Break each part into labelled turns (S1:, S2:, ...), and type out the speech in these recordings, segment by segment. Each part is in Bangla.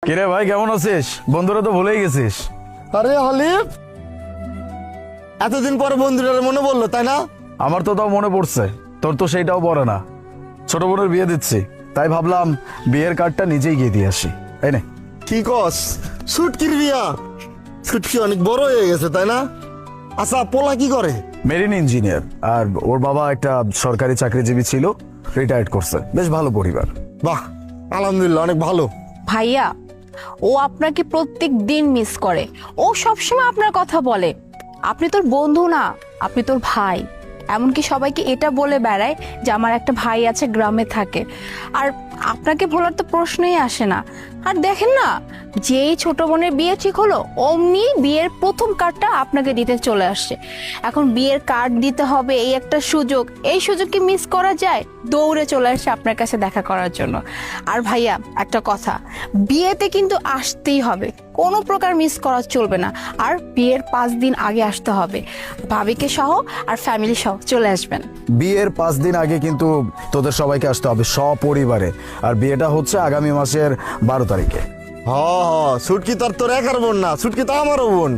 S1: কিরে ভাই, কেমন আছিস? বন্ধুরা তো ভুলেই গেছিস।
S2: আরে হালিফ, এতদিন পরে বন্ধুরা মনে পড়লো তাই না?
S1: আমার তো তাও মনে পড়ছে, তোর তো সেইটাও পড়ে না। ছোট বোনের বিয়ে দিচ্ছি, তাই ভাবলাম বিয়ের কার্ডটা নিজেই গিয়ে দিয়ে আসি। এই নে।
S2: কি কস? সুটকির বিয়া? সুটকি অনেক বড় হয়ে গেছে তাই না? আচ্ছা, পোলা কি করে?
S1: মেরিন ইঞ্জিনিয়ার, আর ওর বাবা একটা সরকারি চাকরিজীবী ছিল, রিটায়ার্ড করছে। বেশ ভালো পরিবার।
S2: বাহ, আলহামদুলিল্লাহ, অনেক ভালো।
S3: ভাইয়া, ও আপনাকে প্রত্যেক দিন মিস করে। ও সবসময় আপনার কথা বলে। আপনি তোর বন্ধু না, আপনি তোর ভাই। এমনকি সবাইকে এটা বলে বেড়ায় যে আমার একটা ভাই আছে, গ্রামে থাকে। আর আপনাকে ভোলার তো প্রশ্নই আসে না। আর দেখেন না, যেই ছোট বোনের বিয়ে ঠিক হলো, অমনি বিয়ের প্রথম কার্ডটা আপনাকে দিতে চলে আসছে। এখন বিয়ের কার্ড দিতে হবে, এই একটা সুযোগ, এই সুযোগ কি মিস করা যায়? দৌড়ে চলে আসছে আপনার কাছে দেখা করার জন্য। আর ভাইয়া, একটা কথা, বিয়েতে কিন্তু আসতেই হবে, কোনো প্রকার মিস করা চলবে না। আর বিয়ের 5 দিন আগে আসতে হবে, ভাবিকে সহ আর ফ্যামিলি সহ চলে আসবেন।
S1: বিয়ের 5 দিন আগে কিন্তু তোদের সবাইকে আসতে হবে, সপরিবারে। আর বিয়েটা হচ্ছে আগামী মাসের 12 তারিখে।
S2: হ হ, সুটকি তোর একার বোন না, সুটকি তো আমারও বোন।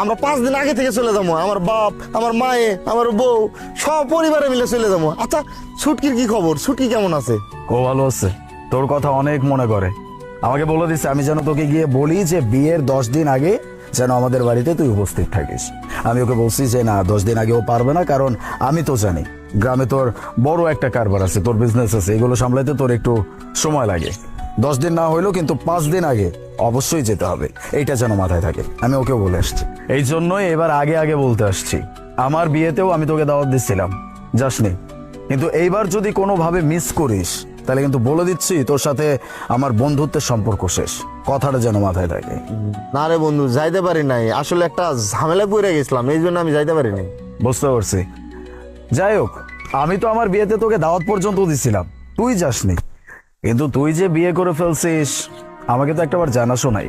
S2: আমরা 5 দিন আগে থেকে চলে যাবো। আমার বাপ, আমার মায়ে, আমার বউ, সব পরিবারে মিলে চলে যাবো। আচ্ছা, সুটকির কি খবর? সুটকি কেমন আছে?
S1: ও ভালো আছে, তোর কথা অনেক মনে করে। আমাকে বলে দিচ্ছে আমি যেন তোকে গিয়ে বলি যে বিয়ের 10 দিন আগে যেন আমাদের বাড়িতে তুই উপস্থিত থাকিস। আমি ওকে বলছি যে না, 10 দিন আগে ও পারবে না, কারণ আমি তো জানি গ্রামে তোর বড় একটা কারবার আছে, তোর বিজনেস আছে, এগুলো সামলাইতে তোর একটু সময় লাগে। 10 দিন না হইলেও কিন্তু 5 দিন আগে অবশ্যই যেতে হবে, এইটা যেন মাথায় থাকে। আমি ওকে বলে আসছি, এই জন্যই এবার আগে আগে বলতে আসছি। আমার বিয়েতেও আমি তোকে দাওয়াত দিচ্ছিলাম, যাসনি। কিন্তু এইবার যদি কোনোভাবে মিস করিস, তাহলে কিন্তু বলে দিচ্ছি তোর সাথে আমার বন্ধুত্বের সম্পর্ক শেষ। কথাটা যেন মাথায় থাকে।
S2: না রে বন্ধু, যাইতে পারি নাই, আসলে একটা ঝামেলা পড়ে গেছিলাম, এই জন্য আমি যাইতে পারি নাই।
S1: বুঝতে পারছি। যাই হোক, আমি তো আমার বিয়েতে তোকে দাওয়াত পর্যন্ত দিছিলাম, তুই যাসনি। কিন্তু তুই যে বিয়ে করে ফেলছিস, আমাকে তো একটাবার জানাসও নাই।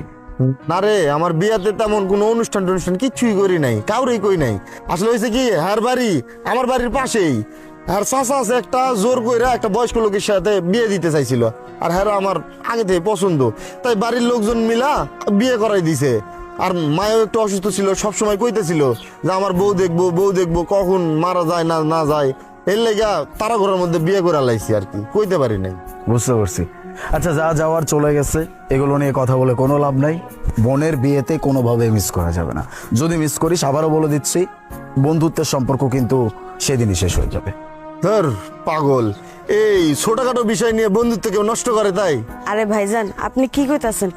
S2: না রে, আমার বিয়াতে তেমন কোনো অনুষ্ঠান টনুষ্ঠান কিচ্ছুই করি নাই, কাউরেই কই নাই। আসলে হয়েছে কি, হার বাড়ি আমার বাড়ির পাশেই। আর চাচা আছে একটা, জোর কইরা একটা বয়স্ক লোকের সাথে বিয়ে দিতে চাইছিল। আর হ্যাঁ, আমার আগে থেকে পছন্দ, তাই বাড়ির লোকজন মিলা বিয়ে করাই দিছে। আর মায়ও একটু অসুস্থ ছিল, সবসময় কইতেছিল যে আমার বউ দেখবো, বউ দেখবো, কখন মারা যায় না না যায়। এর লেগা তারা ঘরের মধ্যে বিয়ে করে লাইছি আর কি, কইতে পারি নাই।
S1: বুঝতে পারছি। আচ্ছা, যা যাওয়ার চলে গেছে, এগুলো নিয়ে কথা বলে কোনো লাভ নাই। বোনের বিয়েতে কোনোভাবে মিস করা যাবে না। যদি মিস করিস, আবারও বলে দিচ্ছি, বন্ধুত্বের সম্পর্ক কিন্তু সেদিনই শেষ হয়ে যাবে।
S2: ধর পাগল, এই ছোটখাটো বিষয় নিয়ে বন্ধুত্ব কেউ নষ্ট করে তাই?
S4: আরে ভাইজান, আপনি কি কইতাছেন?